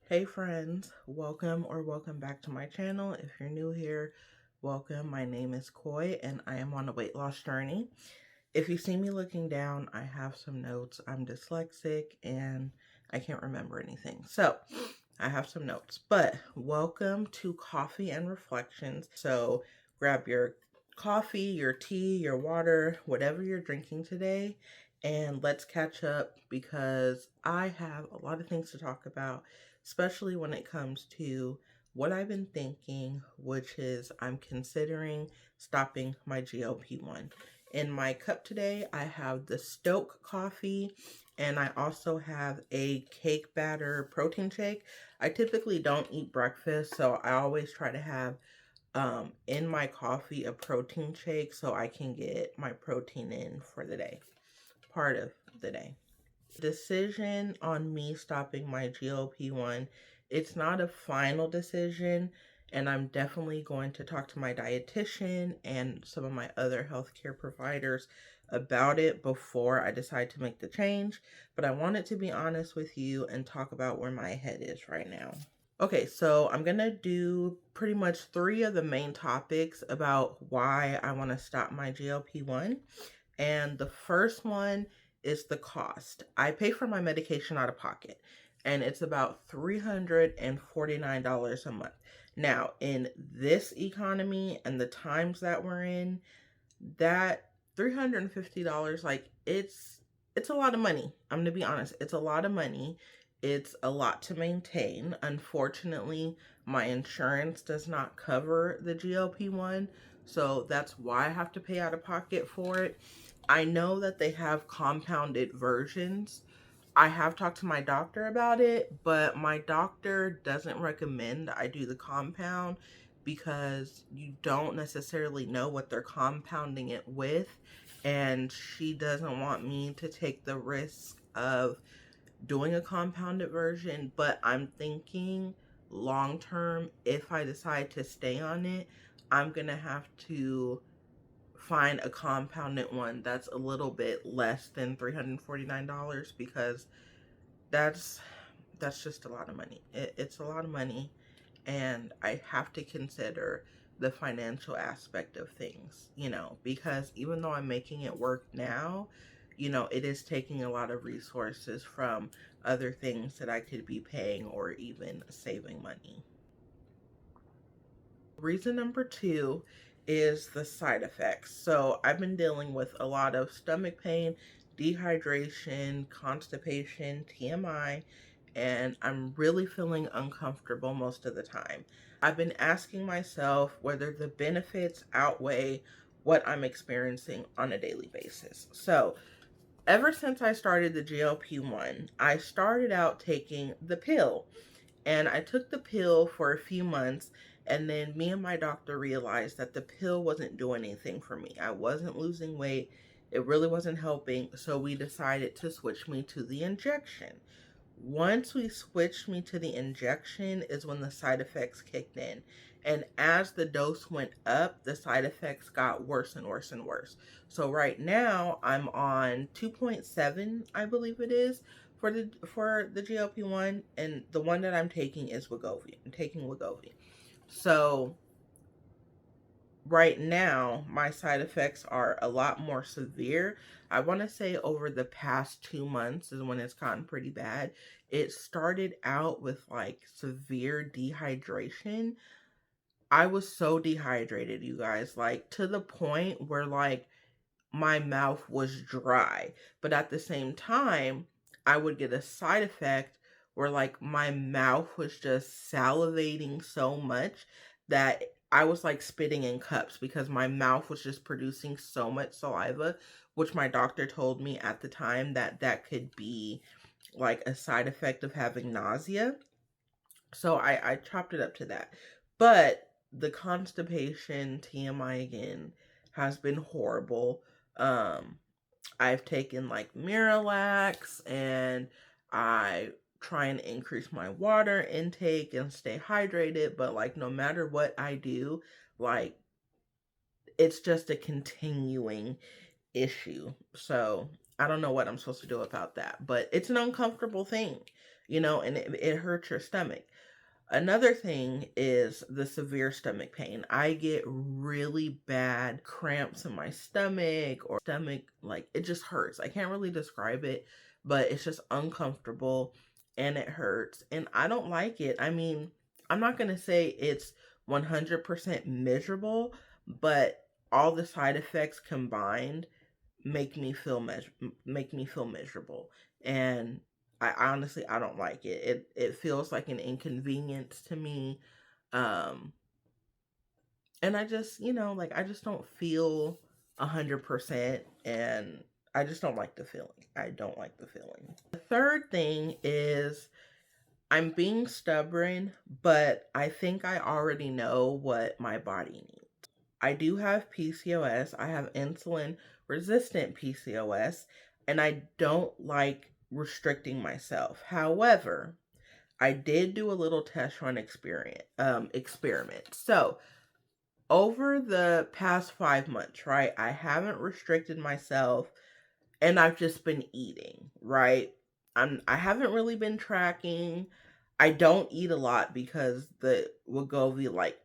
Hey friends, welcome back to my channel. If you're new here, welcome. My name is Koi and I am on a weight loss journey. If you see me looking down, I have some notes. I'm dyslexic and I can't remember anything. So I have some notes, but welcome to Coffee and Reflections. So grab your coffee, your tea, your water, whatever you're drinking today, and let's catch up because I have a lot of things to talk about, especially when it comes to what I've been thinking, which is I'm considering stopping my GLP-1. In my cup today, I have the Stoke coffee and I also have a cake batter protein shake. I typically don't eat breakfast, so I always try to have in my coffee a protein shake so I can get my protein in for the day, part of the day. Decision on me stopping my GLP-1, it's not a final decision, and I'm definitely going to talk to my dietitian and some of my other healthcare providers about it before I decide to make the change. But I wanted to be honest with you and talk about where my head is right now. Okay, so I'm gonna do pretty much three of the main topics about why I want to stop my GLP-1. And the first one is the cost. I pay for my medication out of pocket, and it's about $349 a month. Now, in this economy and the times that we're in, that $350, like it's a lot of money. I'm gonna be honest, it's a lot of money. It's a lot to maintain. Unfortunately, my insurance does not cover the GLP-1, so that's why I have to pay out of pocket for it. I know that they have compounded versions. I have talked to my doctor about it, but my doctor doesn't recommend I do the compound because you don't necessarily know what they're compounding it with. And she doesn't want me to take the risk of doing a compounded version. But I'm thinking long term, if I decide to stay on it, I'm going to have to find a compounded one that's a little bit less than $349 because that's that's just a lot of money. It's a lot of money, and I have to consider the financial aspect of things, because even though I'm making it work now, it is taking a lot of resources from other things that I could be paying or even saving money. Reason number two is the side effects. So I've been dealing with a lot of stomach pain, dehydration, constipation, TMI, and I'm really feeling uncomfortable most of the time. I've been asking myself whether the benefits outweigh what I'm experiencing on a daily basis. So ever since I started the GLP-1, I started out taking the pill. And I took the pill for a few months, and then me and my doctor realized that the pill wasn't doing anything for me. I wasn't losing weight. It really wasn't helping. So we decided to switch me to the injection. Once we switched me to the injection is when the side effects kicked in. And as the dose went up, the side effects got worse and worse and worse. So right now I'm on 2.7, I believe it is, for the GLP-1, and the one that I'm taking is Wegovy. I'm taking Wegovy. So right now my side effects are a lot more severe. I want to say over the past 2 months is when it's gotten pretty bad. It started out with like severe dehydration. I was so dehydrated, you guys, like to the point where like my mouth was dry. But at the same time, I would get a side effect where like my mouth was just salivating so much that I was like spitting in cups because my mouth was just producing so much saliva, which my doctor told me at the time that that could be like a side effect of having nausea. So I chopped it up to that. But the constipation, TMI again, has been horrible. Um, I've taken like Miralax, and I try and increase my water intake and stay hydrated, but like no matter what I do, like it's just a continuing issue. So I don't know what I'm supposed to do about that, but it's an uncomfortable thing. and it hurts your stomach. Another thing is the severe stomach pain. I get really bad cramps in my stomach, or stomach, like it just hurts. I can't really describe it, but it's just uncomfortable and it hurts. And I don't like it. I mean, I'm not going to say it's 100% miserable, but all the side effects combined make me feel miserable. And I honestly, I don't like it. It feels like an inconvenience to me. Um and I just, like I just don't feel 100%, and I just don't like the feeling. I don't like the feeling. The third thing is I'm being stubborn, but I think I already know what my body needs. I do have PCOS. I have insulin resistant PCOS, and I don't like restricting myself. However, I did do a little test run experiment. So over the past 5 months, right, I haven't restricted myself, and I've just been eating, right? I haven't really been tracking. I don't eat a lot because the Wegovy like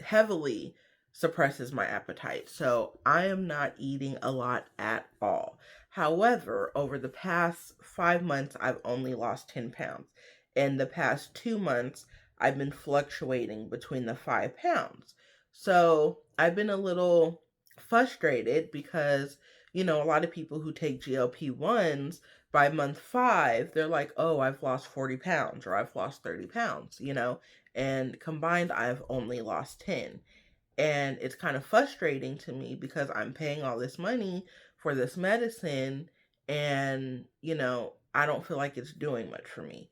heavily suppresses my appetite. So I am not eating a lot at all. However, over the past 5 months, I've only lost 10 pounds. In the past 2 months, I've been fluctuating between the 5 pounds. So I've been a little frustrated because, a lot of people who take GLP-1s, by month 5, they're like, oh, I've lost 40 pounds or I've lost 30 pounds, and combined, I've only lost 10. And it's kind of frustrating to me because I'm paying all this money for this medicine, and, I don't feel like it's doing much for me.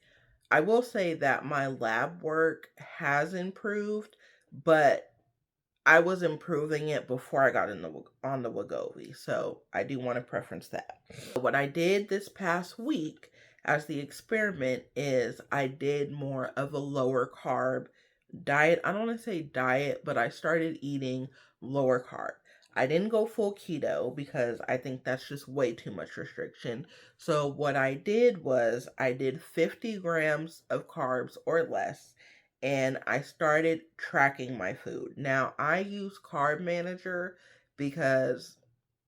I will say that my lab work has improved, but I was improving it before I got on the Wegovy, so I do want to preference that. What I did this past week as the experiment is I did more of a lower carb diet. I don't want to say diet, but I started eating lower carb. I didn't go full keto because I think that's just way too much restriction. So what I did was I did 50 grams of carbs or less, and I started tracking my food. Now, I use Carb Manager because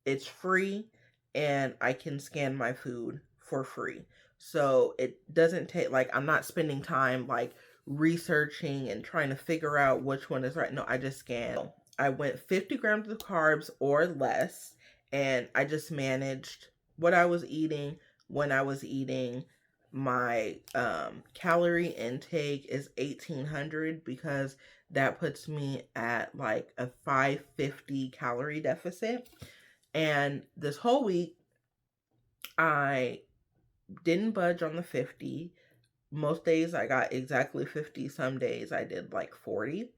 it's free and I can scan my food for free. So it doesn't take, like, I'm not spending time like researching and trying to figure out which one is right. No, I just scan. I went 50 grams of carbs or less, and I just managed what I was eating, when I was eating. My calorie intake is 1800 because that puts me at like a 550 calorie deficit. And this whole week, I didn't budge on the 50. Most days I got exactly 50. Some days I did like 40.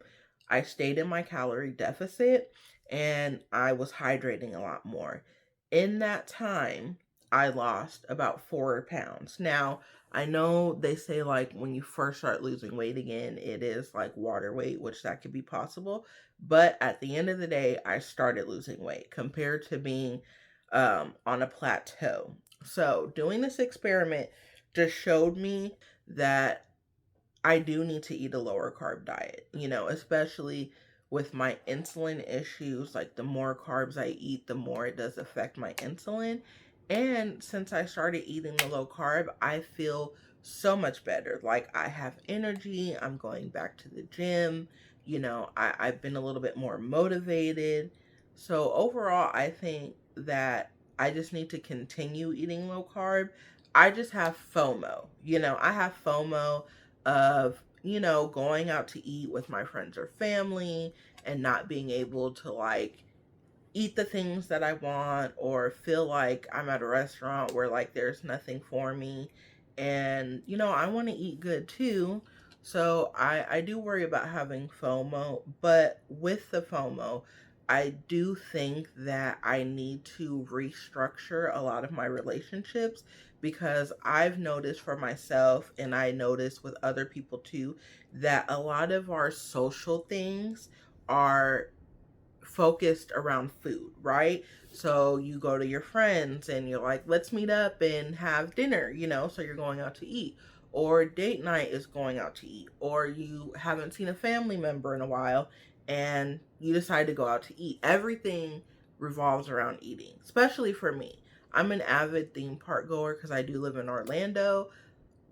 I stayed in my calorie deficit, and I was hydrating a lot more. In that time, I lost about 4 pounds. Now, I know they say like when you first start losing weight again, it is like water weight, which that could be possible. But at the end of the day, I started losing weight compared to being on a plateau. So doing this experiment just showed me that I do need to eat a lower carb diet, especially with my insulin issues. Like the more carbs I eat, the more it does affect my insulin. And since I started eating the low carb, I feel so much better. Like I have energy, I'm going back to the gym, I've been a little bit more motivated. So overall, I think that I just need to continue eating low carb. I just have FOMO, I have FOMO of, going out to eat with my friends or family and not being able to like eat the things that I want, or feel like I'm at a restaurant where like there's nothing for me. And, I want to eat good too. So I do worry about having FOMO, but with the FOMO, I do think that I need to restructure a lot of my relationships, because I've noticed for myself, and I notice with other people too, that a lot of our social things are focused around food, right? So you go to your friends and you're like, let's meet up and have dinner, so you're going out to eat. or date night is going out to eat, or you haven't seen a family member in a while and you decide to go out to eat. Everything revolves around eating, especially for me. I'm an avid theme park goer because I do live in Orlando.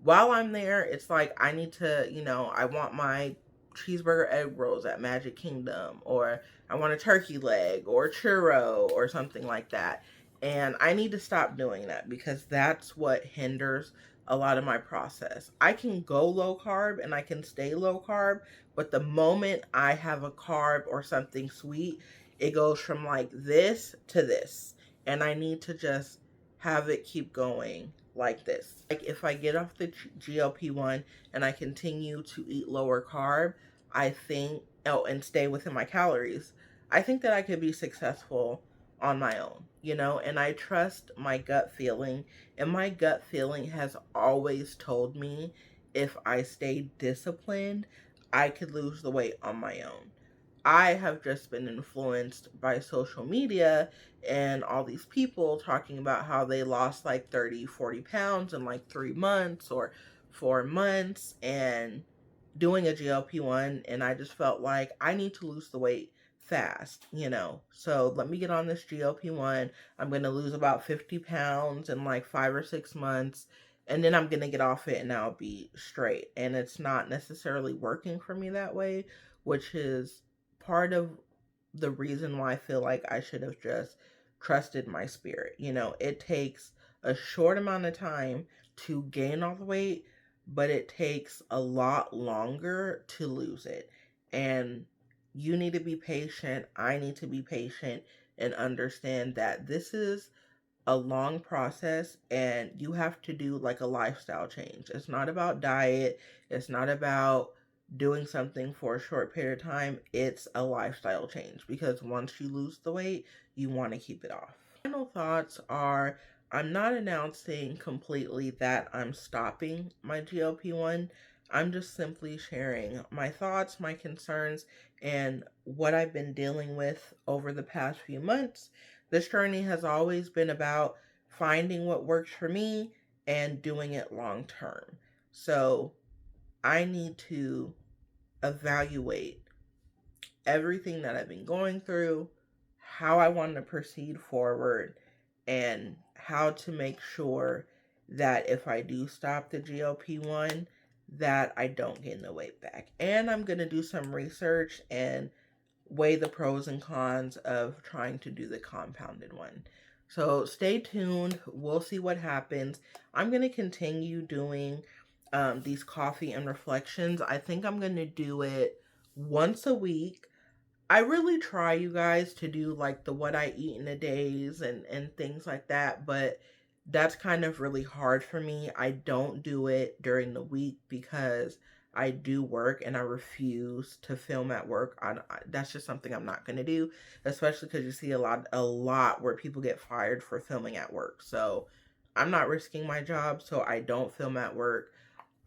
While I'm there, it's like I need to, I want my cheeseburger egg rolls at Magic Kingdom, or I want a turkey leg or churro or something like that. And I need to stop doing that because that's what hinders a lot of my process. I can go low carb and I can stay low carb, but the moment I have a carb or something sweet, it goes from like this to this. And I need to just have it keep going like this. Like if I get off the GLP-1 and I continue to eat lower carb, I think, and stay within my calories, I think that I could be successful on my own, and I trust my gut feeling. And my gut feeling has always told me if I stay disciplined, I could lose the weight on my own. I have just been influenced by social media and all these people talking about how they lost like 30, 40 pounds in like 3 months or 4 months and doing a GLP-1. And I just felt like I need to lose the weight fast. So let me get on this GLP-1. I'm going to lose about 50 pounds in like 5 or 6 months. And then I'm going to get off it and I'll be straight. And it's not necessarily working for me that way, which is part of the reason why I feel like I should have just trusted my spirit. It takes a short amount of time to gain all the weight, but it takes a lot longer to lose it. And you need to be patient. I need to be patient and understand that this is a long process and you have to do like a lifestyle change. It's not about diet. It's not about doing something for a short period of time. It's a lifestyle change because once you lose the weight, you want to keep it off. Final thoughts are, I'm not announcing completely that I'm stopping my GLP-1. I'm just simply sharing my thoughts, my concerns, and what I've been dealing with over the past few months. This journey has always been about finding what works for me and doing it long term. So I need to evaluate everything that I've been going through, how I want to proceed forward, and how to make sure that if I do stop the GLP-1, that I don't gain the weight back. And I'm going to do some research and weigh the pros and cons of trying to do the compounded one. So stay tuned. We'll see what happens. I'm going to continue doing these coffee and reflections. I think I'm going to do it once a week. I really try, you guys, to do like the what I eat in a days and things like that, but that's kind of really hard for me. I don't do it during the week because I do work and I refuse to film at work. That's just something I'm not going to do, especially because you see a lot where people get fired for filming at work. So I'm not risking my job, so I don't film at work.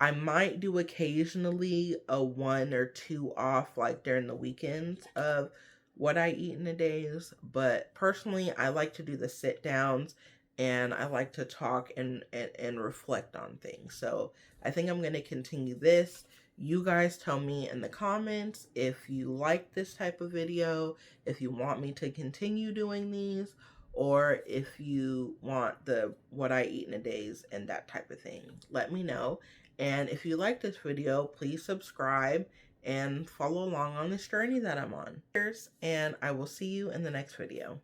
I might do occasionally a 1 or 2 off like during the weekends of what I eat in the days, but personally I like to do the sit downs and I like to talk and reflect on things. So I think I'm going to continue this. You guys tell me in the comments if you like this type of video, if you want me to continue doing these, or if you want the what I eat in a days and that type of thing. Let me know. And if you like this video, please subscribe and follow along on this journey that I'm on. And I will see you in the next video.